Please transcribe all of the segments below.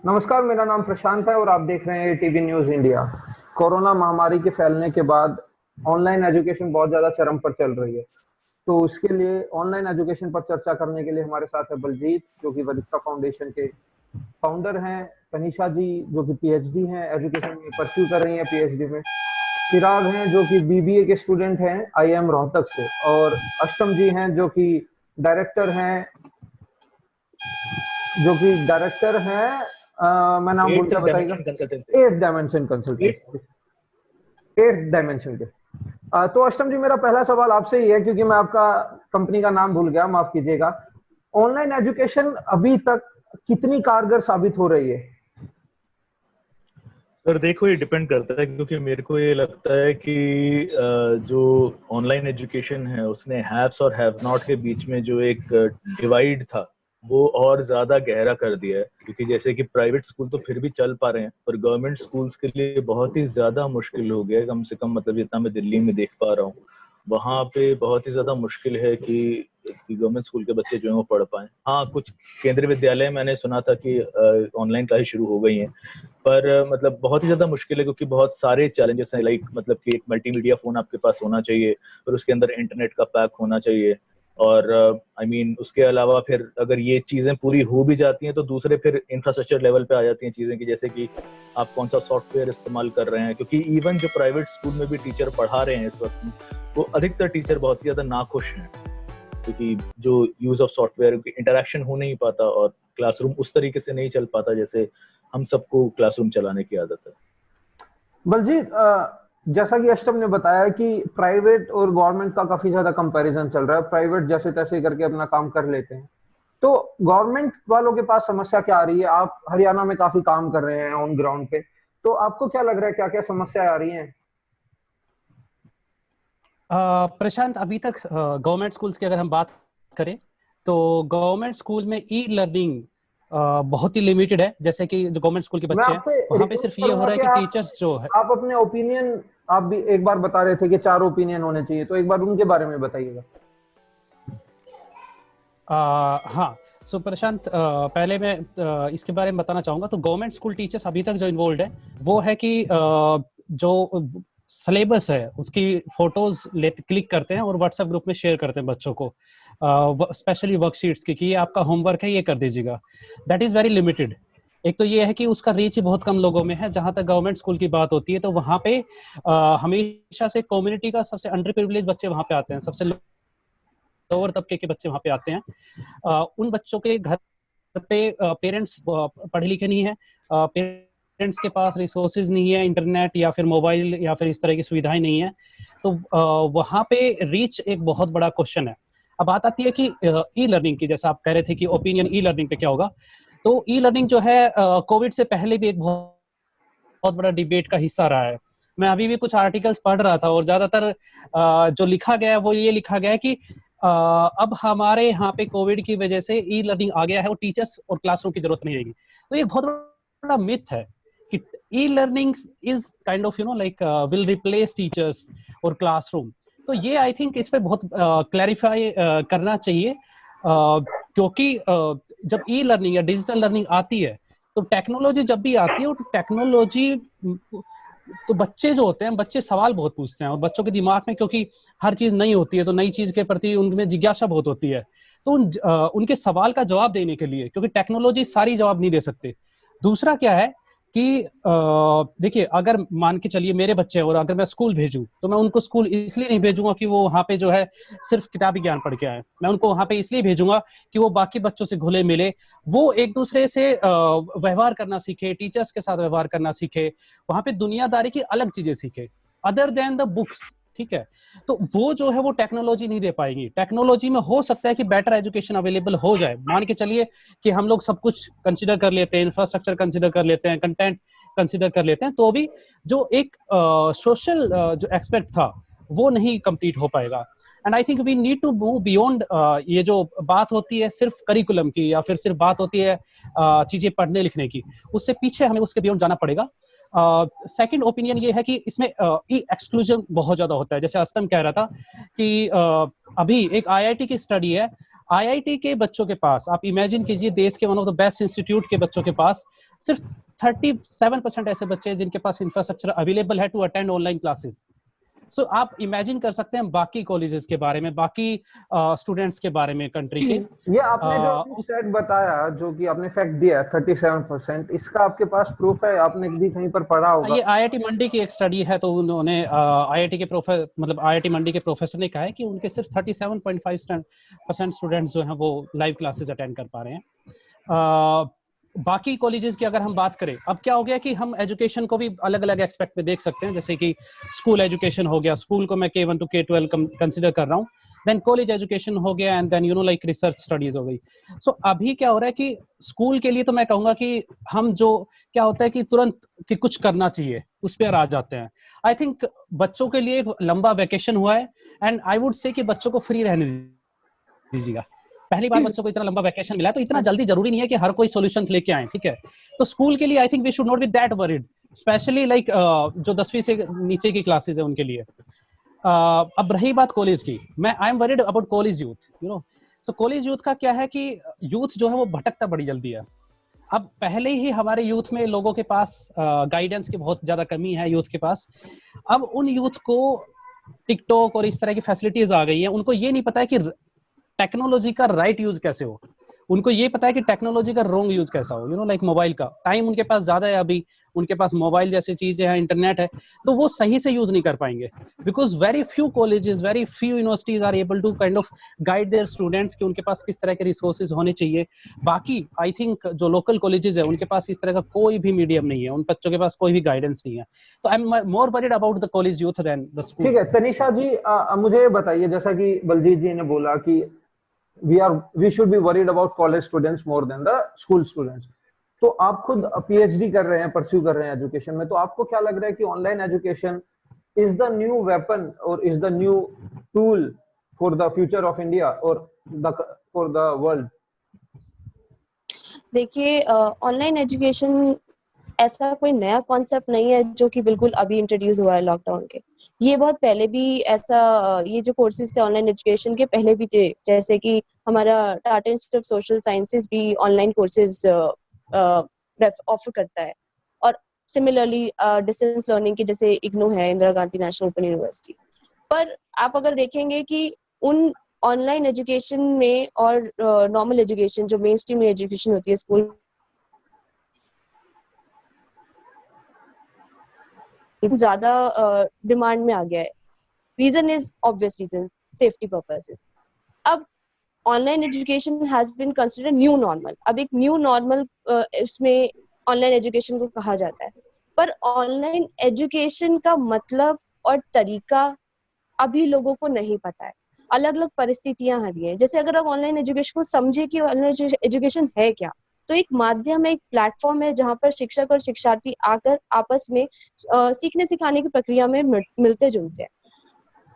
नमस्कार, मेरा नाम प्रशांत है और आप देख रहे हैं टीवी न्यूज़ इंडिया। कोरोना महामारी के फैलने के बाद ऑनलाइन एजुकेशन बहुत ज़्यादा चरम पर चल रही है। तो उसके लिए ऑनलाइन एजुकेशन पर चर्चा करने के लिए हमारे साथ है बलजीत, जो कि वरिष्ठा फाउंडेशन के फाउंडर हैं, तनिषा जी, जो कि पीएचडी हैं, एजुकेशन में परस्यू कर रही हैं पीएचडी में, चिराग हैं, जो कि बीबीए के स्टूडेंट हैं आईआईएम रोहतक से, और अष्टम जी हैं, डायरेक्टर हैं जो कि डायरेक्टर हैं। मैं नाम भूल एट्थ गया, बताइएगा। Dimension consultancy. Eight dimension consultancy, eight dimension के। तो अष्टम जी, मेरा पहला सवाल आपसे ही है, क्योंकि मैं आपका कंपनी का नाम भूल गया, माफ कीजिएगा। ऑनलाइन एजुकेशन अभी तक कितनी कारगर साबित हो रही है? सर देखो, ये डिपेंड करता है, क्योंकि मेरे को ये लगता है कि जो ऑनलाइन एजुकेशन है उसने हैव्स और हैव नॉट के बीच में जो एक डिवाइड था वो और ज्यादा गहरा कर दिया है। क्योंकि जैसे कि प्राइवेट स्कूल तो फिर भी चल पा रहे हैं, पर गवर्नमेंट स्कूल्स के लिए बहुत ही ज्यादा मुश्किल हो गया है। कम से कम मतलब जितना मैं दिल्ली में देख पा रहा हूँ, वहां पे बहुत ही ज्यादा मुश्किल है कि गवर्नमेंट स्कूल के बच्चे जो है वो पढ़ पाए। हाँ, कुछ केंद्रीय विद्यालय मैंने सुना था कि ऑनलाइन क्लास शुरू हो गई हैं, पर मतलब बहुत ही ज्यादा मुश्किल है, क्योंकि बहुत सारे चैलेंजेस हैं। लाइक मतलब कि एक मल्टीमीडिया फोन आपके पास होना चाहिए, और उसके अंदर इंटरनेट का पैक होना चाहिए। और उसके अलावा फिर अगर ये चीजें पूरी हो भी जाती हैं तो दूसरे फिर इंफ्रास्ट्रक्चर लेवल पे आ जाती हैं चीजें, कि जैसे कि आप कौन सा सॉफ्टवेयर इस्तेमाल कर रहे हैं। क्योंकि इवन जो प्राइवेट स्कूल में भी टीचर पढ़ा रहे हैं इस वक्त, वो अधिकतर टीचर बहुत ही ज्यादा नाखुश हैं, क्योंकि जो यूज ऑफ सॉफ्टवेयर इंटरेक्शन हो नहीं पाता, और क्लासरूम उस तरीके से नहीं चल पाता जैसे हम सबको क्लासरूम चलाने की आदत है। बलजीत, जैसा कि अष्टम ने बताया कि प्राइवेट और गवर्नमेंट का काफी ज्यादा कंपैरिजन चल रहा है, प्राइवेट जैसे तैसे करके अपना काम कर लेते हैं। तो गवर्नमेंट वालों के पास समस्या क्या आ रही है? आप हरियाणा में काफी काम कर रहे हैं ऑन ग्राउंड पे, तो आपको क्या लग रहा है, क्या क्या समस्याएं आ रही हैं? प्रशांत, अभी तक गवर्नमेंट स्कूल्स की अगर हम बात करें तो गवर्नमेंट स्कूल में ई लर्निंग बहुत ही लिमिटेड है। जैसे कि जो गवर्नमेंट स्कूल के मैं बच्चे हैं आपसे वहां पे रिक्वेस्ट सिर्फ ये हो करूंगा रहा है कि कि आप टीचर्स जो है आप अपने ओपिनियन, आप भी एक बार बता रहे थे कि चार ओपिनियन होने चाहिए, तो एक बार उनके बारे में बताइएगा। हाँ। सो प्रशांत, पहले मैं इसके बारे में बताना चाहूंगा। तो गवर्नमेंट स्कूल टीचर्स अभी तक जो इन्वॉल्व है वो है कि जो सिलेबस है उसकी फोटोज क्लिक करते हैं और व्हाट्सएप ग्रुप में शेयर करते हैं बच्चों को, स्पेशली वर्कशीट्स की, कि ये आपका होमवर्क है, ये कर दीजिएगा। That is very limited. एक तो ये है कि उसका रीच बहुत कम लोगों में है। जहां तक गवर्नमेंट स्कूल की बात होती है तो वहां पे हमेशा से कम्युनिटी का सबसे अंडर प्रिविलेज बच्चे वहां पे आते हैं, सबसे लोअर तबके के बच्चे वहां पे आते हैं। उन बच्चों के घर पे पेरेंट्स पढ़े लिखे नहीं है, पेरेंट्स के पास रिसोर्सेज नहीं है, इंटरनेट या फिर मोबाइल या फिर इस तरह की सुविधाएं नहीं है। तो वहां पे रीच एक बहुत बड़ा क्वेश्चन है। अब बात आती है कि ई लर्निंग की, जैसा आप कह रहे थे कि ओपिनियन ई लर्निंग पे क्या होगा। तो ई लर्निंग जो है कोविड से पहले भी एक बहुत बहुत बड़ा डिबेट का हिस्सा रहा है। मैं अभी भी कुछ आर्टिकल्स पढ़ रहा था और ज्यादातर जो लिखा गया है वो ये लिखा गया है कि अब हमारे यहाँ पे कोविड की वजह से ई लर्निंग आ गया है और टीचर्स और क्लासरूम की जरूरत नहीं रहेगी। तो ये बहुत बड़ा मिथ है कि e learning is kind of like will replace teachers और क्लासरूम। तो ये आई थिंक इस पे बहुत क्लैरिफाई करना चाहिए, क्योंकि जब ई लर्निंग या डिजिटल लर्निंग आती है तो टेक्नोलॉजी जब भी आती है, तो टेक्नोलॉजी, तो बच्चे जो होते हैं, बच्चे सवाल बहुत पूछते हैं, और बच्चों के दिमाग में क्योंकि हर चीज नई होती है तो नई चीज के प्रति उनमें जिज्ञासा बहुत होती है। तो उनके सवाल का जवाब देने के लिए, क्योंकि टेक्नोलॉजी सारी जवाब नहीं दे सकते। दूसरा क्या है कि देखिए, अगर मान के चलिए मेरे बच्चे हैं और अगर मैं स्कूल भेजूं तो मैं उनको स्कूल इसलिए नहीं भेजूंगा कि वो वहां पे जो है सिर्फ किताबी ज्ञान पढ़ के आए। मैं उनको वहां पे इसलिए भेजूंगा कि वो बाकी बच्चों से घुले मिले, वो एक दूसरे से व्यवहार करना सीखे, टीचर्स के साथ व्यवहार करना सीखे, वहां पे दुनियादारी की अलग चीजें सीखे अदर देन द बुक्स। ठीक है। तो वो जो है वो टेक्नोलॉजी नहीं दे पाएगी। टेक्नोलॉजी में हो सकता है कि बेटर एजुकेशन अवेलेबल हो जाए। मान के चलिए कि हम लोग सब कुछ कंसिडर कर लेते हैं, इंफ्रास्ट्रक्चर कंसिडर कर लेते हैं, कंटेंट कंसिडर कर लेते हैं, तो भी जो एक सोशल जो एक्सपेक्ट था वो नहीं कंप्लीट हो पाएगा। And I think we need to move beyond. ये जो बात होती है सिर्फ करिकुलम की या फिर सिर्फ बात होती है चीजें पढ़ने लिखने की, उससे पीछे हमें उसके बियॉन्ड जाना पड़ेगा। सेकंड ओपिनियन ये है कि इसमें ई एक्सक्लूजन बहुत ज्यादा होता है। जैसे अस्तम कह रहा था कि अभी एक आईआईटी की स्टडी है, आईआईटी के बच्चों के पास, आप इमेजिन कीजिए, देश के one of the best institute के बच्चों के पास सिर्फ 37% ऐसे बच्चे हैं जिनके पास इंफ्रास्ट्रक्चर अवेलेबल है टू अटेंड ऑनलाइन क्लासेस। सो आप इमेजिन कर सकते हैं बाकी कॉलेजेस के बारे में, बाकी स्टूडेंट्स के बारे में कंट्री के। ये आपने जो स्टैट बताया, जो कि आपने फैक्ट दिया 37%, इसका आपके पास प्रूफ है? आपने भी कहीं पर पढ़ा होगा? ये आईआईटी मंडी की एक स्टडी है, तो उन्होंने आईआईटी के आईआईटी मंडी के प्रोफेसर ने कहा है कि उनके सिर्फ 37.5% स्टूडेंट्स जो हैं वो लाइव क्लासेस अटेंड कर पा रहे हैं। बाकी कॉलेजेस की अगर हम बात करें, अब क्या हो गया कि हम एजुकेशन को भी अलग अलग एस्पेक्ट में देख सकते हैं, जैसे कि स्कूल एजुकेशन हो गया, स्कूल को मैं K1 to K12 कंसिडर कर रहा हूँ, देन कॉलेज एजुकेशन हो गया, and then like research studies हो गई। सो अभी क्या हो रहा है कि स्कूल के लिए तो मैं कहूंगा कि हम जो क्या होता है कि तुरंत कि कुछ करना चाहिए उस पर आ जाते हैं। आई थिंक बच्चों के लिए एक लंबा वेकेशन हुआ है, एंड आई वुड से कि बच्चों को फ्री रहने दीजिएगा। पहली बार बच्चों को इतना लंबा वेकेशन मिला है, तो इतना जल्दी जरूरी नहीं है कि हर कोई सॉल्यूशंस लेके आए, ठीक है। तो स्कूल के लिए I think we should not be that worried, specially like जो 10वीं से नीचे की क्लासेस है उनके लिए। अब रही बात कॉलेज की, I am worried about college youth, so college youth का क्या है कि यूथ जो है वो भटकता बड़ी जल्दी है। अब पहले ही हमारे यूथ में लोगों के पास गाइडेंस की बहुत ज्यादा कमी है यूथ के पास। अब उन यूथ को टिकटॉक और इस तरह की फैसिलिटीज आ गई हैं, उनको ये नहीं पता है कि टेक्नोलॉजी का राइट यूज कैसे हो, उनको ये पता है कि टेक्नोलॉजी का रॉन्ग यूज कैसा हो। लाइक मोबाइल का टाइम उनके पास ज्यादा है, अभी उनके पास मोबाइल जैसी चीजें हैं, इंटरनेट है, तो वो सही से यूज नहीं कर पाएंगे, because very few colleges, very few universities are able to kind of guide their students कि उनके पास किस तरह के रिसोर्सेज होने चाहिए। बाकी आई थिंक जो लोकल कॉलेजेस है उनके पास इस तरह का कोई भी मीडियम नहीं है, उन बच्चों के पास कोई भी गाइडेंस नहीं है। तो I am more worried about the college youth than the school. ठीक है तनिषा जी, मुझे बताइए, जैसा कि बलजीत जी ने बोला कि we should be worried about college students more than the school students। तो आप खुद पीएचडी कर रहे हैं, परस्यू कर रहे हैं एजुकेशन में, तो आपको क्या लग रहा है कि online education is the new weapon और is the new tool for the future of India और फॉर द वर्ल्ड? देखिए, ऑनलाइन एजुकेशन ऐसा कोई नया कॉन्सेप्ट नहीं है जो कि बिल्कुल अभी इंट्रोड्यूस हुआ है लॉकडाउन के। ये बहुत पहले भी ऐसा, ये जो कोर्सेज थे ऑनलाइन एजुकेशन के पहले भी थे, जैसे कि हमारा Tata institute of social sciences भी ऑनलाइन कोर्सेज ऑफर करता है, और सिमिलरली डिस्टेंस लर्निंग की जैसे इग्नू है, Indira Gandhi national open university. पर आप अगर देखेंगे कि उन ऑनलाइन एजुकेशन में और नॉर्मल एजुकेशन जो मेन स्ट्रीम एजुकेशन होती है स्कूल, ज्यादा डिमांड में आ गया है। Reason is obvious reason, safety purposes. अब online education has been considered new normal. अब एक न्यू नॉर्मल इसमें ऑनलाइन एजुकेशन को कहा जाता है, पर ऑनलाइन एजुकेशन का मतलब और तरीका अभी लोगों को नहीं पता है। अलग अलग परिस्थितियां आ रही हैं। जैसे अगर आप ऑनलाइन एजुकेशन को समझे कि ऑनलाइन एजुकेशन है क्या, तो एक माध्यम है, एक प्लेटफॉर्म है जहाँ पर शिक्षक और शिक्षार्थी आकर आपस में सीखने सिखाने की प्रक्रिया में मिलते जुलते हैं।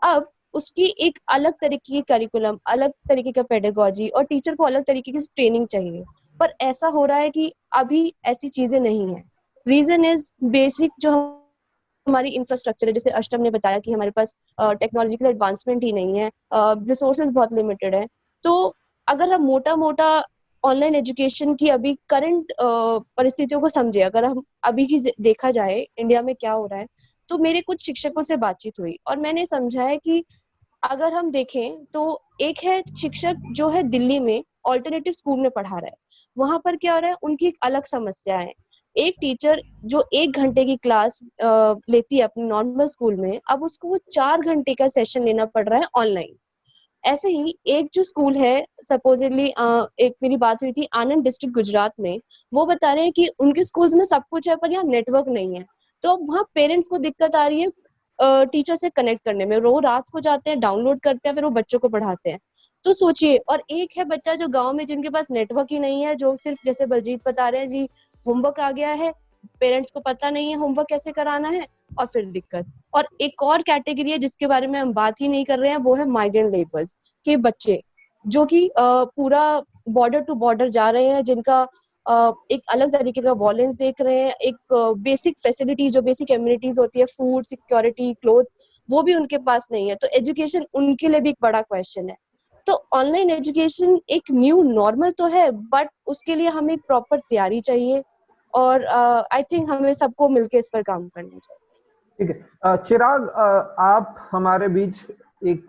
अब उसकी एक अलग तरीके की करिकुलम, अलग तरीके का पेडागोजी और टीचर को अलग तरीके की ट्रेनिंग चाहिए, पर ऐसा हो रहा है कि अभी ऐसी चीजें नहीं है। रीजन इज बेसिक जो हमारी इंफ्रास्ट्रक्चर है, जैसे अष्टम ने बताया कि हमारे पास टेक्नोलॉजिकल एडवांसमेंट ही नहीं है, रिसोर्सेज बहुत लिमिटेड है। तो अगर हम मोटा मोटा ऑनलाइन एजुकेशन की अभी करंट परिस्थितियों को समझे, अगर हम अभी की देखा जाए इंडिया में क्या हो रहा है, तो मेरे कुछ शिक्षकों से बातचीत हुई और मैंने समझा है कि अगर हम देखें तो एक है शिक्षक जो है दिल्ली में ऑल्टरनेटिव स्कूल में पढ़ा रहा है, वहां पर क्या हो रहा है, उनकी एक अलग समस्या है। एक टीचर जो 1 घंटे की क्लास लेती है अपने नॉर्मल स्कूल में, अब उसको वो 4 घंटे का सेशन लेना पड़ रहा है ऑनलाइन। ऐसे ही एक जो स्कूल है, सपोजिटली एक मेरी बात हुई थी आनंद डिस्ट्रिक्ट गुजरात में, वो बता रहे हैं कि उनके स्कूल्स में सब कुछ है पर यहाँ नेटवर्क नहीं है। तो अब वहाँ पेरेंट्स को दिक्कत आ रही है टीचर से कनेक्ट करने में। वो रात को जाते हैं, डाउनलोड करते हैं, फिर वो बच्चों को पढ़ाते हैं। तो सोचिए, और एक है बच्चा जो गांव में जिनके पास नेटवर्क ही नहीं है, जो सिर्फ जैसे बलजीत बता रहे हैं जी होमवर्क आ गया है, पेरेंट्स को पता नहीं है होमवर्क कैसे कराना है, और फिर दिक्कत। और एक और कैटेगरी है जिसके बारे में हम बात ही नहीं कर रहे हैं, वो है माइग्रेंट लेबर्स के बच्चे, जो कि पूरा बॉर्डर टू बॉर्डर जा रहे हैं, जिनका एक अलग तरीके का वॉलेंस देख रहे हैं। एक बेसिक फैसिलिटी, जो बेसिक एम्यूनिटीज होती है, फूड, सिक्योरिटी, क्लोथ्स, वो भी उनके पास नहीं है। तो एजुकेशन उनके लिए भी एक बड़ा क्वेश्चन है। तो ऑनलाइन एजुकेशन एक न्यू नॉर्मल तो है, बट उसके लिए हमें एक प्रॉपर तैयारी चाहिए, और आई थिंक हमें सबको मिलकर इस पर काम करना चाहिए। ठीक है। चिराग, आप हमारे बीच एक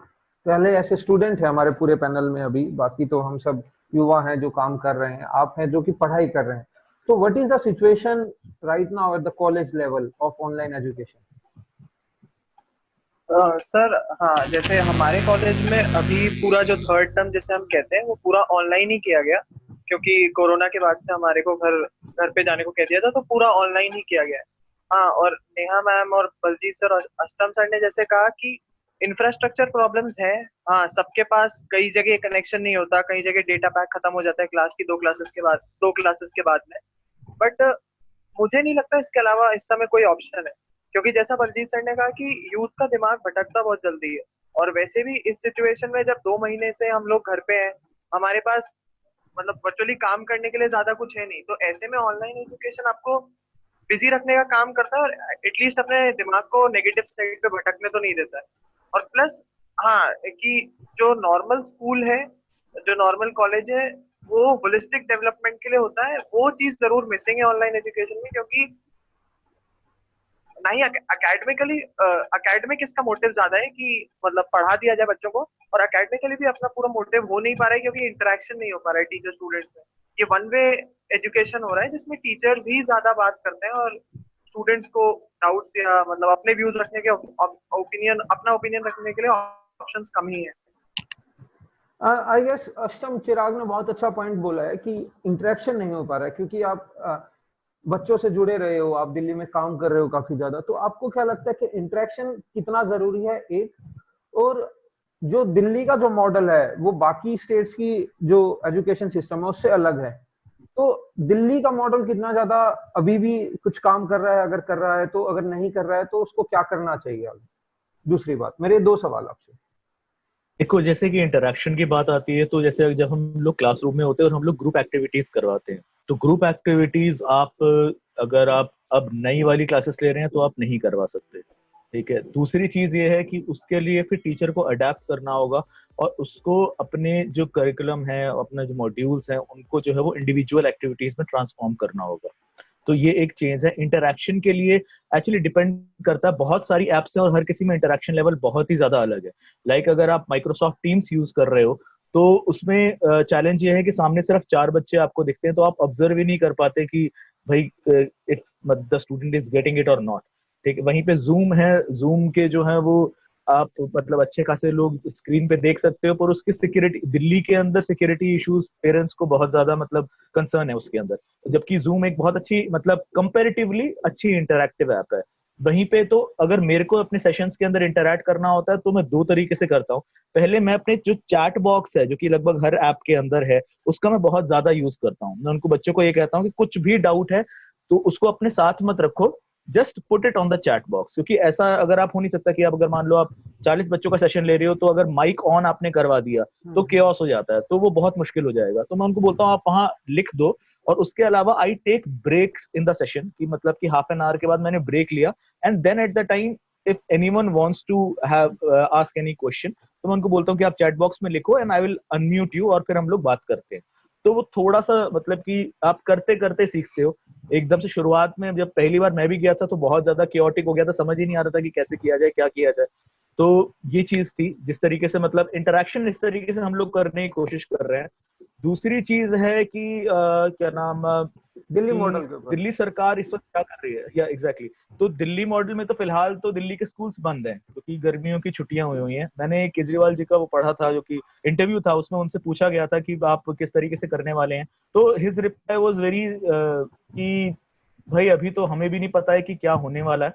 पहले ऐसे स्टूडेंट है हमारे पूरे पैनल में अभी, बाकी तो हम सब युवा हैं जो काम कर रहे हैं, आप हैं जो कि पढ़ाई कर रहे हैं। तो what is the situation right now at the college level of online education? Sir हाँ, जैसे हमारे कॉलेज में अभी पूरा जो थर्ड टर्म जैसे हम कहते हैं वो पूरा ऑनलाइन ही किया गया, क्योंकि कोरोना के बाद से हमारे को घर पे जाने को कह दिया था, तो पूरा ऑनलाइन ही किया गया है। हाँ, और नेहा मैम और बलजीत सर और अष्टम सर ने जैसे कहा कि इंफ्रास्ट्रक्चर प्रॉब्लम्स है। हाँ, सबके पास कई जगह कनेक्शन नहीं होता, कई जगह डेटा पैक खत्म हो जाता है क्लास की 2 क्लासेस के बाद में। बट मुझे नहीं लगता इसके अलावा इस समय कोई ऑप्शन है, क्योंकि जैसा बलजीत सर ने कहा कि यूथ का दिमाग भटकता बहुत जल्दी है, और वैसे भी इस सिचुएशन में जब 2 महीने से हम लोग घर पे हैं, हमारे पास मतलब वर्चुअली काम करने के लिए ज्यादा कुछ है नहीं, तो ऐसे में ऑनलाइन एजुकेशन आपको बिजी रखने का काम करता है, और एटलीस्ट अपने दिमाग को नेगेटिव साइड पे भटकने तो नहीं देता है। और प्लस हाँ, कि जो नॉर्मल स्कूल है, जो नॉर्मल कॉलेज है, वो होलिस्टिक डेवलपमेंट के लिए होता है, वो चीज जरूर मिसिंग है ऑनलाइन एजुकेशन में, क्योंकि नहीं अकेडमिक इसका मोटिव ज्यादा है कि मतलब पढ़ा दिया जाए बच्चों को, और अकेडमिकली भी अपना पूरा मोटिव हो नहीं पा रहा है, क्योंकि इंटरेक्शन नहीं हो पा रहा है टीचर स्टूडेंट में। ये वन वे एजुकेशन हो रहा है, जिसमें टीचर्स ही ज्यादा बात करते हैं, और स्टूडेंट्स को डाउट्स या मतलब अपने व्यूज रखने के अपना ओपिनियन रखने के लिए ऑप्शंस कम ही है। आई गेस अष्टम, चिराग ने बहुत अच्छा पॉइंट बोला है कि इंटरेक्शन नहीं हो पा रहा है, क्योंकि आप बच्चों से जुड़े रहे हो, आप दिल्ली में काम कर रहे हो काफी ज्यादा, तो आपको क्या लगता है कि इंटरेक्शन कितना जरूरी है? एक, और जो दिल्ली का जो मॉडल है वो बाकी स्टेट्स की जो एजुकेशन सिस्टम है उससे अलग है, तो दिल्ली का मॉडल कितना ज्यादा अभी भी कुछ काम कर रहा है? अगर कर रहा है तो, अगर नहीं कर रहा है तो उसको क्या करना चाहिए आगे? दूसरी बात, मेरे 2 सवाल आपसे। देखो, जैसे कि इंटरेक्शन की बात आती है, तो जैसे जब हम लोग क्लासरूम में होते हैं और हम लोग ग्रुप एक्टिविटीज करवाते हैं, तो ग्रुप एक्टिविटीज अगर आप अब नई वाली क्लासेस ले रहे हैं तो आप नहीं करवा सकते। ठीक है। दूसरी चीज ये है कि उसके लिए फिर टीचर को अडेप्ट करना होगा, और उसको अपने जो करिकुलम है, अपने जो मॉड्यूल्स हैं, उनको जो है वो इंडिविजुअल एक्टिविटीज में ट्रांसफॉर्म करना होगा। तो ये एक चेंज है। इंटरैक्शन के लिए एक्चुअली डिपेंड करता है, बहुत सारी एप्स हैं और हर किसी में इंटरैक्शन लेवल बहुत ही ज्यादा अलग है। लाइक अगर आप माइक्रोसॉफ्ट टीम्स यूज कर रहे हो, तो उसमें चैलेंज ये है कि सामने सिर्फ 4 बच्चे आपको दिखते हैं, तो आप ऑब्जर्व ही नहीं कर पाते कि भाई the student is getting it और नॉट। ठीक है। वहीं पे जूम है, जूम के जो है वो आप मतलब अच्छे खासे लोग स्क्रीन पे देख सकते हो, पर उसकी सिक्योरिटी, दिल्ली के अंदर सिक्योरिटी इश्यूज पेरेंट्स को बहुत ज्यादा मतलब कंसर्न है उसके अंदर, जबकि जूम एक बहुत अच्छी मतलब कंपैरेटिवली अच्छी इंटरैक्टिव ऐप है। वहीं पे तो अगर मेरे को अपने सेशंस के अंदर इंटरैक्ट करना होता है तो मैं 2 तरीके से करता हूँ। पहले मैं अपने जो चैट बॉक्स है, जो कि लगभग हर ऐप के अंदर है, उसका मैं बहुत ज्यादा यूज करता हूँ। मैं उनको बच्चों को ये कहता हूँ कि कुछ भी डाउट है तो उसको अपने साथ मत रखो, just put it on the chat box. क्योंकि ऐसा अगर आप हो नहीं सकता कि आप अगर मान लो आप 40 बच्चों का सेशन ले रहे हो, तो अगर माइक ऑन आपने करवा दिया तो केओस हो जाता है, तो वो बहुत मुश्किल हो जाएगा। तो मैं उनको बोलता हूँ आप वहां लिख दो, और उसके अलावा I take break in the session, की मतलब कि हाफ एन आवर के बाद मैंने ब्रेक लिया, and then at the time if anyone wants to have ask any question, तो मैं उनको बोलता हूँ कि आप चैट बॉक्स में लिखो and I will unmute you, और फिर हम लोग बात करते हैं। तो वो थोड़ा सा मतलब कि आप करते करते सीखते हो। एकदम से शुरुआत में जब पहली बार मैं भी गया था तो बहुत ज्यादा केओटिक हो गया था, समझ ही नहीं आ रहा था कि कैसे किया जाए, क्या किया जाए। तो ये चीज थी, जिस तरीके से मतलब इंटरेक्शन इस तरीके से हम लोग करने की कोशिश कर रहे हैं। दूसरी चीज है कि क्या नाम, दिल्ली मॉडल के ऊपर दिल्ली सरकार इस वक्त क्या कर रही है, या एग्जैक्टली तो दिल्ली मॉडल में तो फिलहाल तो दिल्ली के स्कूल्स बंद हैं क्योंकि गर्मियों की छुट्टियां हुई हैं। मैंने केजरीवाल जी का वो पढ़ा था, जो कि इंटरव्यू था, उसमें उनसे पूछा गया था कि आप किस तरीके से करने वाले हैं, तो हिज रिप्लाई वाज वेरी कि भाई अभी तो हमें भी नहीं पता है कि क्या होने वाला है,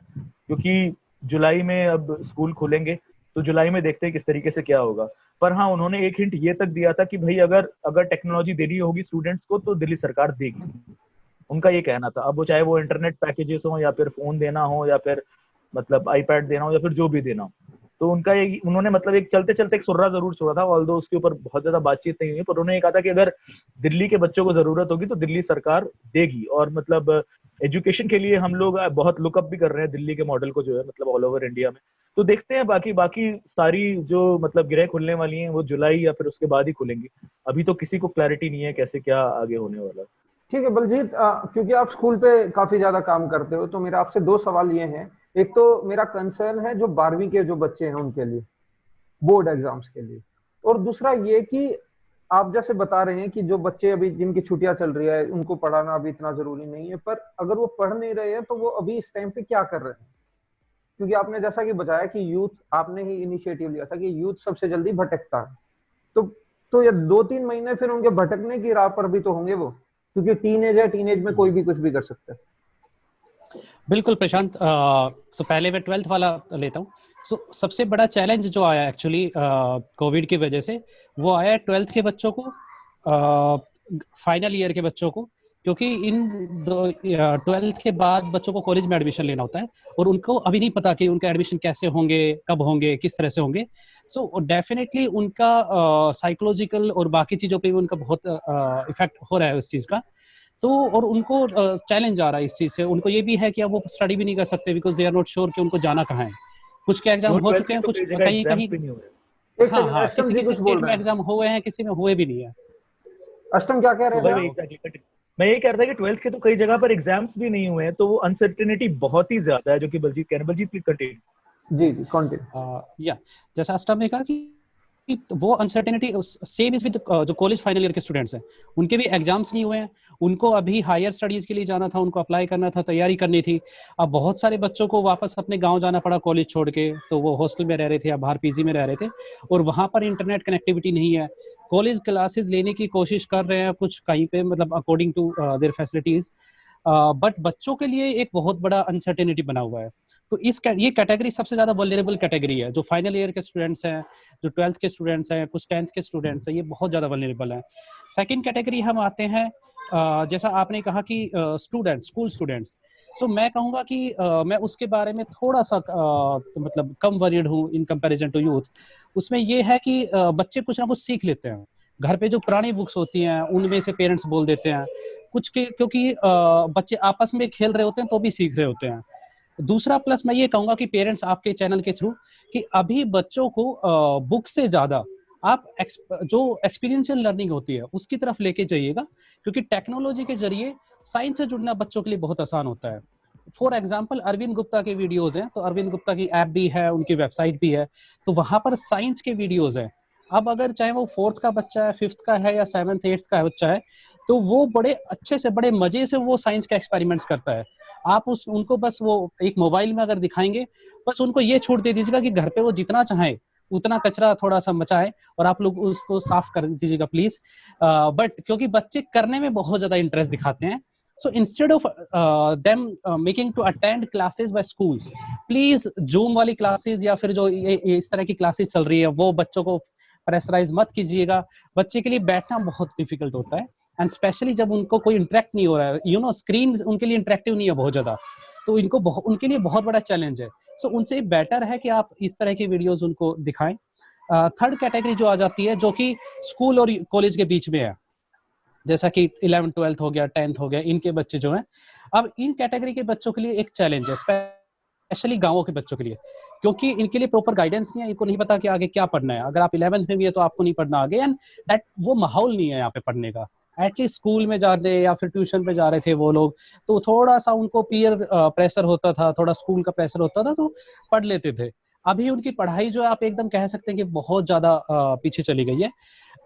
क्योंकि जुलाई में अब स्कूल खुलेंगे, तो जुलाई में देखते हैं किस तरीके से क्या होगा। पर हाँ, उन्होंने एक हिंट ये तक दिया था कि भाई अगर टेक्नोलॉजी देनी होगी स्टूडेंट्स को तो दिल्ली सरकार देगी, उनका ये कहना था। अब वो चाहे वो इंटरनेट पैकेजेस हो, या फिर फोन देना हो, या फिर मतलब आईपैड देना हो, या फिर जो भी देना हो। तो उनका ये उन्होंने मतलब एक चलते चलते एक सुर्रा जरूर छोड़ा था, ऑल्दो उसके ऊपर बहुत ज्यादा बातचीत नहीं हुई, पर उन्होंने ये कहा था कि अगर दिल्ली के बच्चों को जरूरत होगी तो दिल्ली सरकार देगी। और मतलब एजुकेशन के लिए हम लोग बहुत लुकअप भी कर रहे हैं दिल्ली के मॉडल को, जो है मतलब ऑल ओवर इंडिया में। तो देखते हैं, बाकी बाकी सारी जो मतलब गिरह खुलने वाली हैं वो जुलाई या फिर उसके बाद ही खुलेंगी। अभी तो किसी को क्लैरिटी नहीं है कैसे क्या आगे होने वाला। ठीक है बलजीत, क्योंकि आप स्कूल पे काफी ज्यादा काम करते हो, तो मेरा आपसे दो सवाल ये हैं। एक तो मेरा कंसर्न है जो 12वीं के जो बच्चे हैं उनके लिए, बोर्ड एग्जाम्स के लिए, और दूसरा ये कि आप जैसे बता रहे हैं कि जो बच्चे अभी जिनकी छुट्टियां चल रही है उनको पढ़ाना अभी इतना जरूरी नहीं है, पर अगर वो पढ़ नहीं रहे हैं तो वो अभी इस टाइम पे क्या कर रहे हैं? क्योंकि आपने जैसा कि बताया कि यूथ, आपने ही इनिशिएटिव लिया था कि यूथ सबसे जल्दी भटकता है, तो ये 2-3 महीने फिर उनके भटकने की राह पर भी तो होंगे वो, क्योंकि टीनेज है, टीनेज में कोई भी कुछ भी कर सकता है। बिल्कुल प्रशांत, सो पहले मैं 12th वाला लेता हूँ। सो सबसे बड़ा चैलेंज जो आया एक्चुअली कोविड की वजह से, वो आया 12th के बच्चों को, फाइनल ईयर के बच्चों को, क्योंकि इन 12th के बाद बच्चों को कॉलेज में एडमिशन लेना होता है और उनको अभी नहीं पता कि उनका एडमिशन कैसे होंगे, कब होंगे, किस तरह से होंगे। सो डेफिनेटली उनका साइकोलॉजिकल और बाकी चीज़ों पे भी उनका बहुत इफेक्ट हो रहा है उस चीज़ का। तो और उनको चैलेंज आ रहा है इस चीज़ से। उनको ये भी है कि अब वो स्टडी भी नहीं कर सकते because they are not sure कि उनको जाना कहाँ है। कुछ के एग्जाम हो चुके हैं, कुछ कहीं कहीं, एक हाँ सेकंड, हाँ, अष्टम किसी जी किसी कुछ बोल स्टेट में रहे हैं। एग्जाम हुए हैं, किसी में हुए भी नहीं है। अष्टम क्या कह रहे तो थे वही आप? एग्जैक्टली मैं यही कह रहा था कि 12th के तो कई जगह पर एग्जाम्स भी नहीं हुए हैं, तो वो अनसर्टेनिटी बहुत ही ज्यादा है, जो कि बलजीत कह रहे हैं। Baljeet please continue. जी जी कंटिन्यू। या जैसा अष्टम ने कहा कि वो अनसर्टेनिटी सेम इज विद जो कॉलेज फाइनल ईयर के स्टूडेंट्स हैं, उनके भी एग्जाम्स नहीं हुए हैं, उनको अभी हायर स्टडीज के लिए जाना था, उनको अप्लाई करना था, तैयारी करनी थी। अब बहुत सारे बच्चों को वापस अपने गांव जाना पड़ा कॉलेज छोड़ के, तो वो हॉस्टल में रह रहे थे या बाहर पीजी में रह रहे थे, और वहां पर इंटरनेट कनेक्टिविटी नहीं है। कॉलेज क्लासेस लेने की कोशिश कर रहे हैं कुछ कहीं पे, मतलब according to their facilities, but बच्चों के लिए एक बहुत बड़ा अनसर्टेनिटी बना हुआ है। तो ये कैटेगरी सबसे ज्यादा वल्नरेबल कैटेगरी है, जो फाइनल ईयर के स्टूडेंट्स हैं, जो 12th के स्टूडेंट्स हैं, कुछ 10th के स्टूडेंट्स हैं, ये बहुत ज्यादा वल्नरेबल है। सेकंड कैटेगरी हम आते हैं, जैसा आपने कहा कि स्टूडेंट्स, स्कूल स्टूडेंट्स। सो मैं कहूँगा कि मैं उसके बारे में थोड़ा सा मतलब कम वरीड हूँ इन कंपैरिजन टू यूथ। उसमें ये है कि बच्चे कुछ ना कुछ सीख लेते हैं घर पे, जो पुरानी बुक्स होती हैं उनमें से पेरेंट्स बोल देते हैं कुछ के, क्योंकि बच्चे आपस में खेल रहे होते हैं तो भी सीख रहे होते हैं। दूसरा प्लस मैं ये कहूंगा कि पेरेंट्स आपके चैनल के थ्रू कि अभी बच्चों को बुक से ज्यादा आप जो एक्सपीरियंशियल लर्निंग होती है उसकी तरफ लेके जाइएगा, क्योंकि टेक्नोलॉजी के जरिए साइंस से जुड़ना बच्चों के लिए बहुत आसान होता है। फॉर एग्जाम्पल अरविंद गुप्ता के वीडियोज हैं, तो अरविंद गुप्ता की ऐप भी है, उनकी वेबसाइट भी है, तो वहां पर साइंस के वीडियोज हैं। अब अगर चाहे वो 4th का बच्चा है, 5th का है, या 7th 8th का बच्चा है, तो वो बड़े अच्छे से, बड़े मजे से वो साइंस के एक्सपेरिमेंट्स करता है। आप उनको बस वो एक मोबाइल में अगर दिखाएंगे, बस उनको ये छूट दे दीजिएगा कि घर पे वो जितना चाहे उतना कचरा थोड़ा सा मचाए और आप लोग उसको साफ कर दीजिएगा प्लीज। बट क्योंकि बच्चे करने में बहुत ज्यादा इंटरेस्ट दिखाते हैं, so instead of them making to attend classes by schools, please zoom वाली क्लासेस या फिर जो ये इस तरह की क्लासेस चल रही है वो बच्चों को प्रेशराइज मत कीजिएगा। बच्चे के लिए बैठना बहुत डिफिकल्ट होता है, एंड स्पेशली जब उनको कोई इंटरेक्ट नहीं हो रहा है, यू नो स्क्रीन उनके लिए इंटरेक्टिव नहीं है बहुत ज्यादा, तो इनको उनके लिए बहुत बड़ा चैलेंज है। सो उनसे बेटर है कि आप इस तरह की वीडियोस उनको दिखाएं। थर्ड कैटेगरी जो आ जाती है, जो कि स्कूल और कॉलेज के बीच में है, जैसा कि 11th 12th हो गया, 10th हो गया, इनके बच्चे जो हैं, अब इन कैटेगरी के बच्चों के लिए एक चैलेंज है, स्पेशली गांवों के बच्चों के लिए, क्योंकि इनके लिए प्रॉपर गाइडेंस नहीं है, इनको नहीं पता कि आगे क्या पढ़ना है। अगर आप 11th में भी है तो आपको नहीं पढ़ना आगे, एंड दैट वो माहौल नहीं है यहाँ पे पढ़ने का। एटलीस्ट स्कूल में जा रहे या फिर ट्यूशन पे जा रहे थे वो लोग, तो थोड़ा सा उनको पीयर प्रेशर होता था, थोड़ा स्कूल का प्रेशर होता था, तो पढ़ लेते थे। अभी उनकी पढ़ाई जो है आप एकदम कह सकते हैं कि बहुत ज्यादा पीछे चली गई है।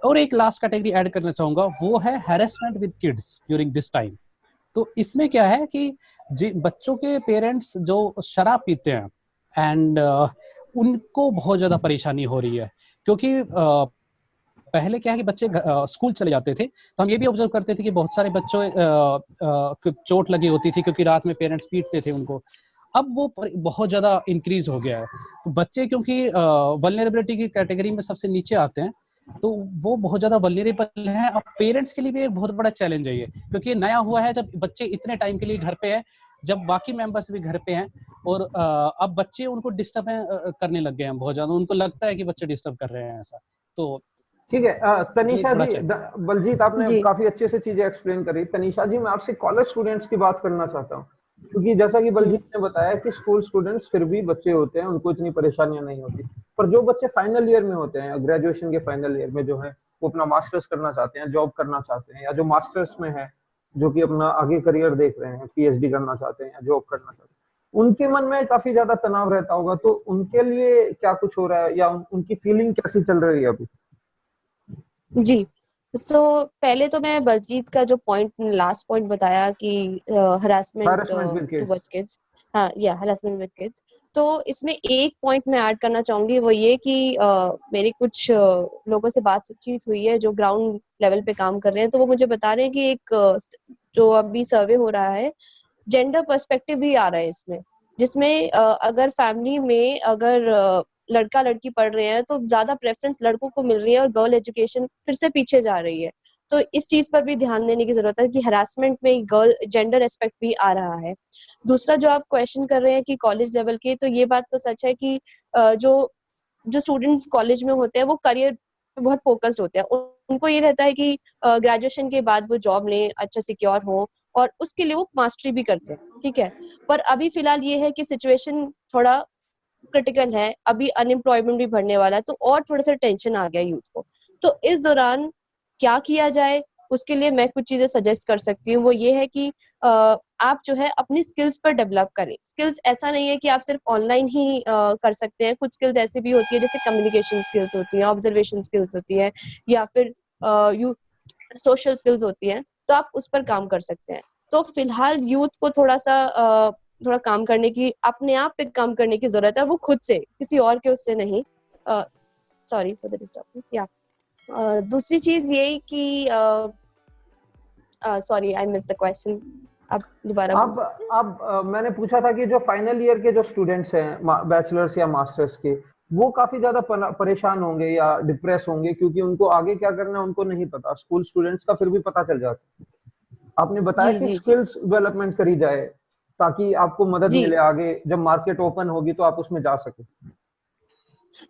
और एक लास्ट कैटेगरी ऐड करना चाहूंगा, वो है harassment with kids during this time. तो इसमें क्या है कि बच्चों के पेरेंट्स जो शराब पीते हैं, एंड उनको बहुत ज्यादा परेशानी हो रही है, क्योंकि पहले क्या है कि बच्चे स्कूल चले जाते थे, तो हम ये भी ऑब्जर्व करते थे कि बहुत सारे बच्चों को चोट लगी होती थी क्योंकि रात में पेरेंट्स पीटते थे उनको। अब वो बहुत ज्यादा इंक्रीज हो गया है। तो बच्चे क्योंकि वल्नरेबिलिटी की कैटेगरी में सबसे नीचे आते हैं, तो वो बहुत ज्यादा वल्नरेबल है। अब पेरेंट्स के लिए भी एक बहुत बड़ा चैलेंज है ये, क्योंकि ये नया हुआ है, जब बच्चे इतने टाइम के लिए घर पे है, जब बाकी मेंबर्स भी घर पे हैं, और अब बच्चे उनको डिस्टर्ब करने लग गए हैं बहुत ज्यादा, उनको लगता है कि बच्चे डिस्टर्ब कर रहे हैं ऐसा। तो ठीक है तनीषा जी, चाहिए। बलजीत आपने जी काफी अच्छे से चीजें एक्सप्लेन करी। तनीषा जी, मैं आपसे कॉलेज स्टूडेंट्स की बात करना चाहता हूँ, क्योंकि जैसा कि बलजीत ने बताया कि स्कूल स्टूडेंट्स फिर भी बच्चे होते हैं, उनको इतनी परेशानियां नहीं होती, पर जो बच्चे फाइनल ईयर में होते हैं, ग्रेजुएशन के फाइनल ईयर में जो है, वो अपना मास्टर्स करना चाहते हैं, जॉब करना चाहते हैं, या जो मास्टर्स में है, जो कि अपना आगे करियर देख रहे हैं, पीएचडी करना चाहते हैं या जॉब करना चाहते हैं, उनके मन में काफी ज्यादा तनाव रहता होगा। तो उनके लिए क्या कुछ हो रहा है, या उनकी फीलिंग कैसी चल रही है अभी? जी। पहले तो मैं बलजीत का जो पॉइंट, लास्ट पॉइंट बताया कि harassment harassment with kids. Towards kids, हाँ या हरासमेंट विद किड्स, तो इसमें एक पॉइंट मैं ऐड करना चाहूंगी, वो ये कि मेरी कुछ लोगों से बातचीत हुई है जो ग्राउंड लेवल पे काम कर रहे हैं, तो वो मुझे बता रहे हैं कि एक जो अभी सर्वे हो रहा है, जेंडर पर्सपेक्टिव भी आ रहा है इसमें, जिसमें अगर फैमिली में अगर लड़का लड़की पढ़ रहे हैं तो ज्यादा प्रेफरेंस लड़कों को मिल रही है और गर्ल एजुकेशन फिर से पीछे जा रही है। तो इस चीज पर भी ध्यान देने की जरूरत है कि हरासमेंट में गर्ल जेंडर एस्पेक्ट भी आ रहा है। दूसरा जो आप क्वेश्चन कर रहे हैं कि कॉलेज लेवल के, तो ये बात तो सच है कि जो जो स्टूडेंट्स कॉलेज में होते हैं वो करियर पे बहुत फोकस्ड होते हैं, उनको ये रहता है कि ग्रेजुएशन के बाद वो जॉब लें, अच्छा सिक्योर हो, और उसके लिए वो मास्टरी भी करते हैं, ठीक है। पर अभी फिलहाल ये है कि सिचुएशन थोड़ा क्रिटिकल है, अभी अनएम्प्लॉयमेंट भी बढ़ने वाला है, तो और थोड़ा सा टेंशन आ गया यूथ को। तो इस दौरान क्या किया जाए, उसके लिए मैं कुछ चीजें सजेस्ट कर सकती हूँ। वो ये है कि आप जो है अपनी स्किल्स पर डेवलप करें। स्किल्स ऐसा नहीं है कि आप सिर्फ ऑनलाइन ही कर सकते हैं, कुछ स्किल्स ऐसी भी होती है जैसे कम्युनिकेशन स्किल्स होती है, ऑब्जर्वेशन स्किल्स होती है, या फिर यू सोशल स्किल्स होती है, तो आप उस पर काम कर सकते हैं। तो फिलहाल यूथ को थोड़ा काम करने की, अपने आप पे काम करने की जरूरत है, वो खुद से, किसी और के उससे नहीं। Sorry for the disturbance. या दूसरी चीज ये कि sorry I miss the question, आप दोबारा अब मैंने पूछा था कि जो फाइनल ईयर के जो स्टूडेंट्स हैं, बैचलर्स या मास्टर्स के, वो काफी ज्यादा परेशान होंगे या डिप्रेस होंगे, क्योंकि उनको आगे क्या करना है उनको नहीं पता। स्कूल स्टूडेंट्स का फिर भी पता चल जाता है। आपने बताया जी कि जी जी स्किल्स डेवलपमेंट करी जाए, ताकि आपको मदद जी। मिले आगे, जब मार्केट ओपन होगी तो आप उसमें जा सके।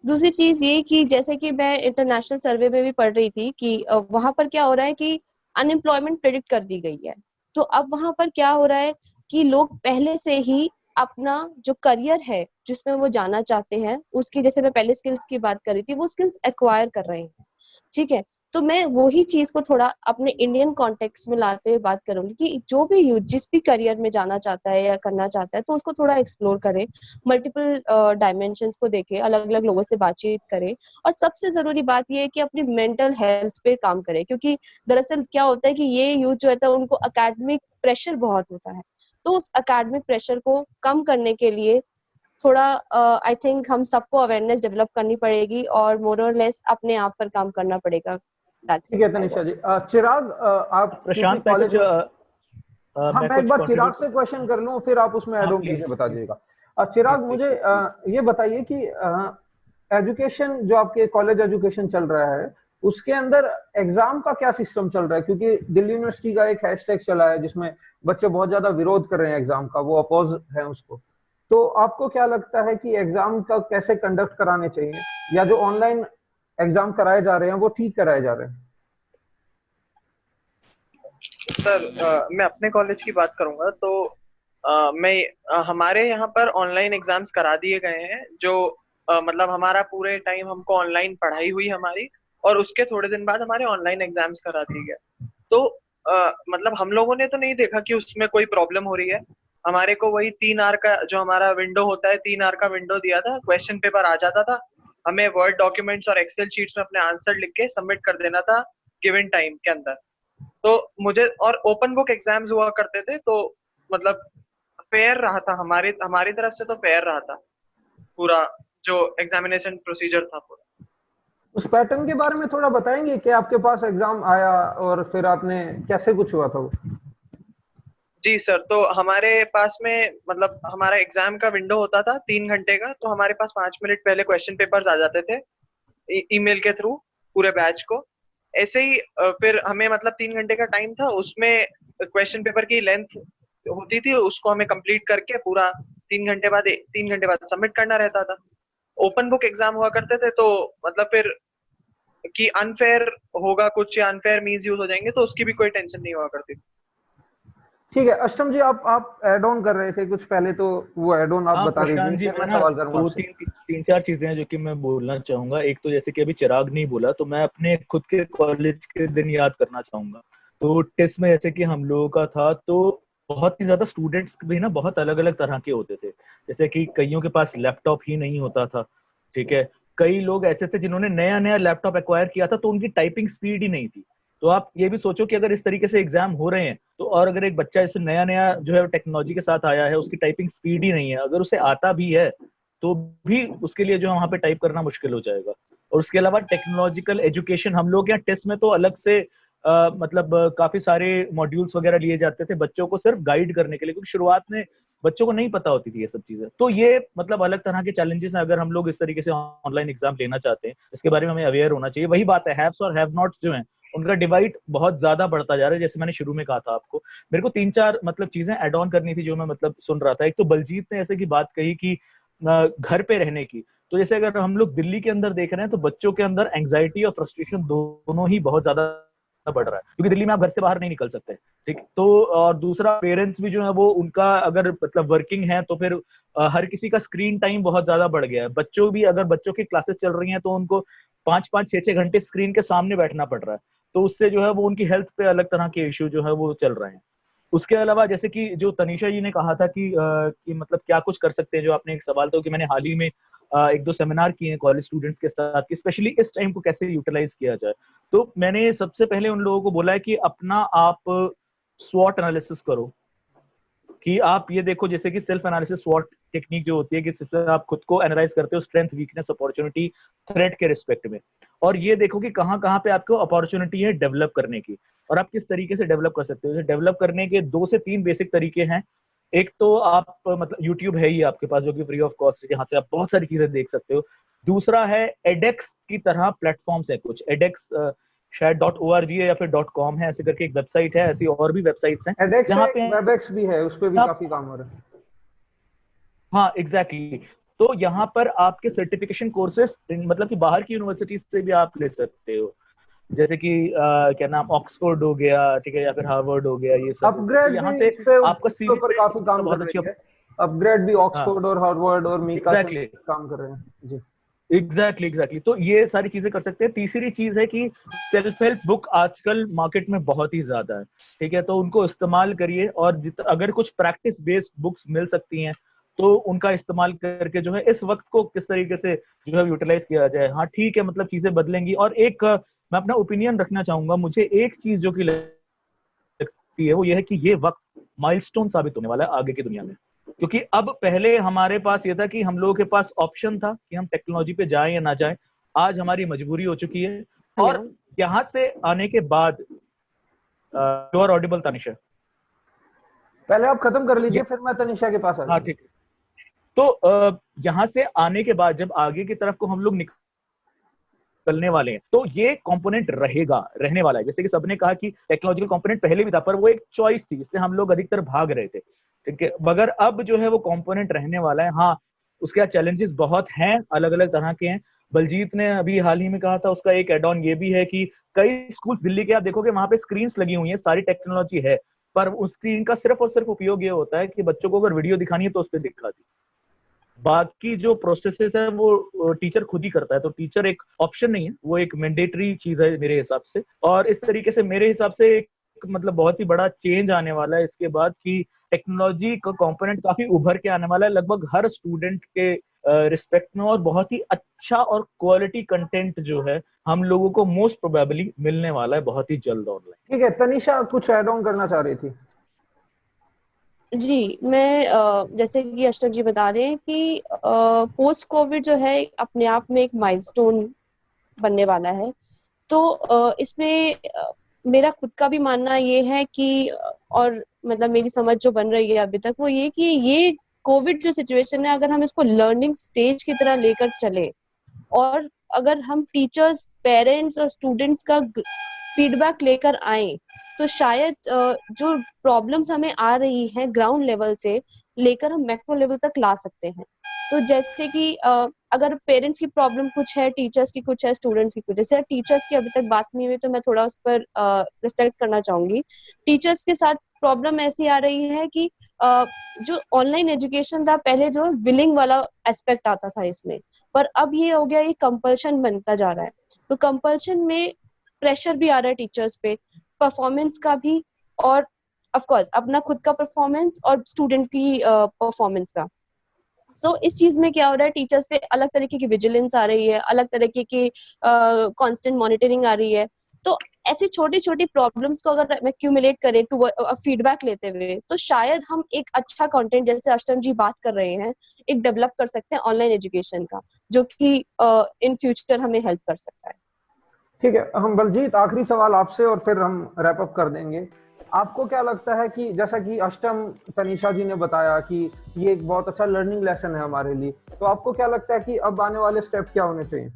दूसरी चीज ये कि जैसे कि मैं इंटरनेशनल सर्वे में भी पढ़ रही थी कि वहां पर क्या हो रहा है कि अनएम्प्लॉयमेंट प्रेडिक्ट कर दी गई है। तो अब वहां पर क्या हो रहा है कि लोग पहले से ही अपना जो करियर है जिसमें वो जाना चाहते हैं, उसकी, जैसे मैं पहले स्किल्स की बात कर रही थी, वो स्किल्स एक्वायर कर रहे हैं, ठीक है। तो मैं वही चीज को थोड़ा अपने इंडियन कॉन्टेक्स्ट में लाते हुए बात करूंगी कि जो भी यूथ जिस भी करियर में जाना चाहता है या करना चाहता है, तो उसको थोड़ा एक्सप्लोर करे, मल्टीपल डायमेंशंस को देखे, अलग अलग लोगों से बातचीत करे, और सबसे जरूरी बात ये है कि अपनी मेंटल हेल्थ पे काम करे, क्योंकि दरअसल क्या होता है कि ये यूथ जो है उनको एकेडमिक प्रेशर बहुत होता है। तो उस एकेडमिक प्रेशर को कम करने के लिए थोड़ा आई थिंक हम सबको अवेयरनेस डेवलप करनी पड़ेगी और मोर और लेस अपने आप पर काम करना पड़ेगा। That's ठीक it, है I Tanisha want ji. to say. चिराग, आप क्योंकि प्रशांत, कॉलेज में, हाँ, मैं मैं एक कुछ बार चिराग कंट्रीब्यूट। से क्वेश्चन कर लूं, फिर आप उसमें हाँ ऐड ऑन चीजें प्लीज बता प्लीज दीजिएगा। चिराग, प्लीज मुझे प्लीज। ये बताइए कि एजुकेशन, जो आपके कॉलेज एजुकेशन चल रहा है, उसके अंदर एग्जाम का क्या सिस्टम चल रहा है? क्योंकि दिल्ली यूनिवर्सिटी का एक हैशटैग चला है जिसमें बच्चे बहुत ज्यादा विरोध कर रहे हैं एग्जाम का, वो अपोज है उसको। तो आपको क्या लगता है कि एग्जाम का कैसे कंडक्ट कराने चाहिए, या जो ऑनलाइन एग्जाम कराए जा रहे हैं वो ठीक कराए जा रहे हैं? सर मैं अपने कॉलेज की बात करूंगा तो हमारे यहाँ पर ऑनलाइन एग्जाम्स करा दिए गए हैं, जो मतलब हमारा पूरे टाइम हमको ऑनलाइन पढ़ाई हुई हमारी, और उसके थोड़े दिन बाद हमारे ऑनलाइन एग्जाम्स करा दिए गए। तो मतलब हम लोगों ने तो नहीं देखा कि उसमें कोई प्रॉब्लम हो रही है। हमारे को वही 3 आवर का जो हमारा विंडो होता है, 3 आवर का विंडो दिया था, क्वेश्चन पेपर आ जाता था, हमें वर्ड डॉक्यूमेंट्स और एक्सेल शीट्स में अपने आंसर लिख के सबमिट कर देना था गिवन टाइम के अंदर। तो मुझे, और ओपन बुक एग्जाम्स हुआ करते थे, तो मतलब फेयर रहा था, हमारी हमारी तरफ से तो फेयर रहा था पूरा, जो एग्जामिनेशन प्रोसीजर था पूरा। उस पैटर्न के बारे में थोड़ा बताएंगे कि आपके पास एग्जाम आया और फिर आपने कैसे कुछ हुआ था वो? जी सर, तो हमारे पास में मतलब हमारा एग्जाम का विंडो होता था 3 घंटे का, तो हमारे पास 5 मिनट पहले क्वेश्चन पेपर्स आ जाते थे ईमेल के थ्रू पूरे बैच को। ऐसे ही फिर हमें मतलब 3 घंटे का टाइम था, उसमें क्वेश्चन पेपर की लेंथ होती थी, उसको हमें कंप्लीट करके पूरा 3 घंटे बाद सबमिट करना रहता था। ओपन बुक एग्जाम हुआ करते थे, तो मतलब फिर कि अनफेयर होगा कुछ या अनफेयर मीन्स यूज हो जाएंगे, तो उसकी भी कोई टेंशन नहीं हुआ करती। ठीक है अष्टम जी, आप ऐड ऑन कर रहे थे कुछ पहले, तो वो ऐड ऑन आप हाँ बता प्रशांत दीजिए, जी, फिर मैं मैं ना सवाल करूंगा दो आपसे। तीन चार चीजें हैं जो कि मैं बोलना चाहूंगा। एक तो जैसे कि अभी चिराग नहीं बोला, तो मैं अपने खुद के कॉलेज के दिन याद करना चाहूंगा। तो टेस्ट में जैसे कि हम लोगों का था, तो बहुत ही ज्यादा स्टूडेंट्स भी ना बहुत अलग अलग तरह के होते थे। जैसे कि कईयों के पास लैपटॉप ही नहीं होता था, ठीक है। कई लोग ऐसे थे जिन्होंने नया नया लैपटॉप एक्वायर किया था, तो उनकी टाइपिंग स्पीड ही नहीं थी। तो आप ये भी सोचो कि अगर इस तरीके से एग्जाम हो रहे हैं, तो और अगर एक बच्चा जैसे नया नया जो है टेक्नोलॉजी के साथ आया है, उसकी टाइपिंग स्पीड ही नहीं है, अगर उसे आता भी है तो भी उसके लिए जो है वहां पे टाइप करना मुश्किल हो जाएगा। और उसके अलावा टेक्नोलॉजिकल एजुकेशन, हम लोग यहाँ टेस्ट में तो अलग से मतलब काफी सारे मॉड्यूल्स वगैरह लिए जाते थे बच्चों को सिर्फ गाइड करने के लिए, क्योंकि शुरुआत में बच्चों को नहीं पता होती थी ये सब चीजें। तो ये मतलब अलग तरह के चैलेंजेस हैं। अगर हम लोग इस तरीके से ऑनलाइन एग्जाम लेना चाहते हैं, इसके बारे में हमें अवेयर होना चाहिए। वही बात है, हैव्स और हैव नॉट्स जो है उनका डिवाइड बहुत ज्यादा बढ़ता जा रहा है। जैसे मैंने शुरू में कहा था आपको, मेरे को 3-4 मतलब चीजें ऐड ऑन करनी थी जो मैं मतलब सुन रहा था। एक तो बलजीत ने ऐसे की बात कही कि घर पे रहने की। तो जैसे अगर हम लोग दिल्ली के अंदर देख रहे हैं, तो बच्चों के अंदर एंग्जाइटी और फ्रस्ट्रेशन दोनों ही बहुत ज्यादा बढ़ रहा है, क्योंकि दिल्ली में आप घर से बाहर नहीं निकल सकते, ठीक। तो और दूसरा, पेरेंट्स भी जो है वो उनका अगर मतलब वर्किंग है, तो फिर हर किसी का स्क्रीन टाइम बहुत ज्यादा बढ़ गया है। बच्चों भी, अगर बच्चों की क्लासेस चल रही हैं, तो उनको 5-5, 6-6 घंटे स्क्रीन के सामने बैठना पड़ रहा है। तो उससे जो है वो उनकी हेल्थ पे अलग तरह के इश्यू जो है वो चल रहे हैं। उसके अलावा जैसे कि जो तनीषा जी ने कहा था कि मतलब क्या कुछ कर सकते हैं, जो आपने एक सवाल था, कि मैंने हाल ही में 1-2 सेमिनार किए हैं कॉलेज स्टूडेंट्स के साथ, कि स्पेशली इस टाइम को कैसे यूटिलाइज किया जाए। तो मैंने सबसे पहले उन लोगों को बोला है कि अपना आप स्वॉट एनालिसिस करो। कि आप ये देखो, जैसे कि सेल्फ एनालिसिस स्वॉट टेक्निक जो होती है, कि सिर्फ आप खुद को एनालाइज करते हो स्ट्रेंथ, वीकनेस, अपॉर्चुनिटी, थ्रेट के रिस्पेक्ट में। और ये देखो कि कहाँ कहाँ पे आपको अपॉर्चुनिटी है डेवलप करने की, और आप किस तरीके से डेवलप कर सकते हो। डेवलप करने के 2 से 3 बेसिक तरीके हैं। एक तो आप मतलब यूट्यूब है ही आपके पास, जो कि फ्री ऑफ कॉस्ट है, जहाँ से आप बहुत सारी चीजें देख सकते हो। दूसरा है एडेक्स की तरह प्लेटफॉर्म्स है कुछ, एडेक्स शायद .org है या फिर .com है, ऐसे करके एक वेबसाइट है। ऐसी और भी वेबसाइट्स हैं एडेक्स है, जहाँ पे वेबएक्स भी है, उस पे भी आप, काफी काम हो रहा है। हाँ एग्जैक्टली तो यहाँ पर आपके सर्टिफिकेशन कोर्सेस मतलब कि बाहर की यूनिवर्सिटी से भी आप ले सकते हो। जैसे कि क्या नाम, ऑक्सफोर्ड हो गया, ठीक है, या फिर हार्वर्ड हो गया, ये सब हो गया। तो अपग्रेड यहाँ भी से इस पे आपका इसके सीवी ऊपर पे काफी काम कर बहुत अच्छी। रही है। अपग्रेड भी हाँ ऑक्सफोर्ड और हार्वर्ड और मीका से एग्जैक्टली काम कर रहे हैं जी। एग्जैक्टली तो ये सारी चीजें कर सकते हैं। तीसरी चीज है कि सेल्फ हेल्प बुक आजकल मार्केट में बहुत ही ज्यादा है, ठीक है, तो उनको इस्तेमाल करिए। और अगर कुछ प्रैक्टिस बेस्ड बुक्स मिल सकती हैं, तो उनका इस्तेमाल करके जो है इस वक्त को किस तरीके से जो है यूटिलाइज किया जाए। हाँ ठीक है, मतलब चीजें बदलेंगी। और एक मैं अपना ओपिनियन रखना चाहूंगा, मुझे एक चीज जो कि लगती है वो ये है कि ये वक्त माइलस्टोन साबित होने वाला है आगे की दुनिया में। क्योंकि अब पहले हमारे पास ये था कि हम लोगों के पास ऑप्शन था कि हम टेक्नोलॉजी पे जाएं या ना जाएं। आज हमारी मजबूरी हो चुकी है। और यहाँ से आने के बाद यू आर ऑडिबल तनिषा। पहले आप खत्म कर लीजिए, फिर मैं तनिषा के पास आ हाँ जाऊंगा। ठीक है। तो यहाँ से आने के बाद जब आगे की तरफ को हम लोग निकलने वाले हैं, तो ये कंपोनेंट रहेगा, रहने वाला है। जैसे कि सबने कहा कि टेक्नोलॉजिकल कंपोनेंट पहले भी था, पर वो एक चॉइस थी जिससे हम लोग अधिकतर भाग रहे थे, ठीक है। मगर अब जो है वो कंपोनेंट रहने वाला है। हाँ उसके चैलेंजेस बहुत हैं, अलग अलग तरह के हैं। बलजीत ने अभी हाल ही में कहा था, उसका एक एड ऑन ये भी है कि कई स्कूल दिल्ली के आप देखोगे वहां पे स्क्रीन्स लगी हुई हैं, सारी टेक्नोलॉजी है, पर उस स्क्रीन का सिर्फ और सिर्फ उपयोग ये होता है कि बच्चों को अगर वीडियो दिखानी है तो उस पर दिखा दी। बाकी जो प्रोसेसेस है वो टीचर खुद ही करता है। तो टीचर एक ऑप्शन नहीं है, वो एक मैंडेटरी चीज है मेरे हिसाब से। और इस तरीके से मेरे हिसाब से एक मतलब बहुत ही बड़ा चेंज आने वाला है इसके बाद, कि टेक्नोलॉजी का कंपोनेंट काफी उभर के आने वाला है लगभग हर स्टूडेंट के रिस्पेक्ट में। और बहुत ही अच्छा और क्वालिटी कंटेंट जो है हम लोगों को मोस्ट प्रोबेबली मिलने वाला है बहुत ही जल्द ऑनलाइन। ठीक है, तनिषा कुछ ऐड ऑन करना चाह रही थी। जी, मैं जैसे कि अष्टक जी बता रहे हैं कि पोस्ट कोविड जो है अपने आप में एक माइलस्टोन बनने वाला है। तो इसमें मेरा खुद का भी मानना ये है कि और मतलब मेरी समझ जो बन रही है अभी तक वो ये कि ये कोविड जो सिचुएशन है, अगर हम इसको लर्निंग स्टेज की तरह लेकर चले, और अगर हम टीचर्स, पेरेंट्स और स्टूडेंट्स का फीडबैक लेकर आए, तो शायद जो प्रॉब्लम्स हमें आ रही हैं ग्राउंड लेवल से लेकर हम मैक्रो लेवल तक ला सकते हैं। तो जैसे कि अगर पेरेंट्स की प्रॉब्लम कुछ है, टीचर्स की कुछ है, स्टूडेंट्स की कुछ है। जैसे टीचर्स की अभी तक बात नहीं हुई तो मैं थोड़ा उस पर रिफ्लेक्ट करना चाहूंगी। टीचर्स के साथ प्रॉब्लम ऐसी आ रही है कि जो ऑनलाइन एजुकेशन था पहले जो विलिंग वाला एस्पेक्ट आता था इसमें, पर अब ये हो गया, ये कंपल्शन बनता जा रहा है। तो कंपल्शन में प्रेशर भी आ रहा है टीचर्स पे, परफॉर्मेंस का भी, और ऑफ कोर्स अपना खुद का परफॉर्मेंस और स्टूडेंट की परफॉर्मेंस का। सो इस चीज में क्या हो रहा है, टीचर्स पे अलग तरीके की विजिलेंस आ रही है, अलग तरीके की कांस्टेंट मॉनिटरिंग आ रही है। तो ऐसी छोटी छोटी प्रॉब्लम्स को अगर हम एक्यूमुलेट करें टू फीडबैक लेते हुए, तो शायद हम एक अच्छा कंटेंट, जैसे अष्टम जी बात कर रहे हैं, एक डेवलप कर सकते हैं ऑनलाइन एजुकेशन का, जो कि इन फ्यूचर हमें हेल्प कर सकता है। ठीक है, हम बलजीत आखिरी सवाल आपसे और फिर हम रैप अप कर देंगे। आपको क्या लगता है कि जैसा कि अष्टम तनीषा जी ने बताया कि ये एक बहुत अच्छा लर्निंग लेसन है हमारे लिए, तो आपको क्या लगता है कि अब आने वाले स्टेप क्या होने चाहिए?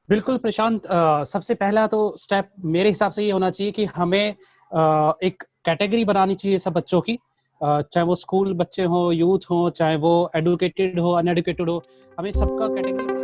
बिल्कुल प्रशांत, सबसे पहला तो स्टेप मेरे हिसाब से ये होना चाहिए कि हमें एक कैटेगरी बनानी चाहिए सब बच्चों की, चाहे वो स्कूल बच्चे हो, यूथ हो, चाहे वो एडुकेटेड हो, अनएडुकेटेड हो, हमें सबका कैटेगरी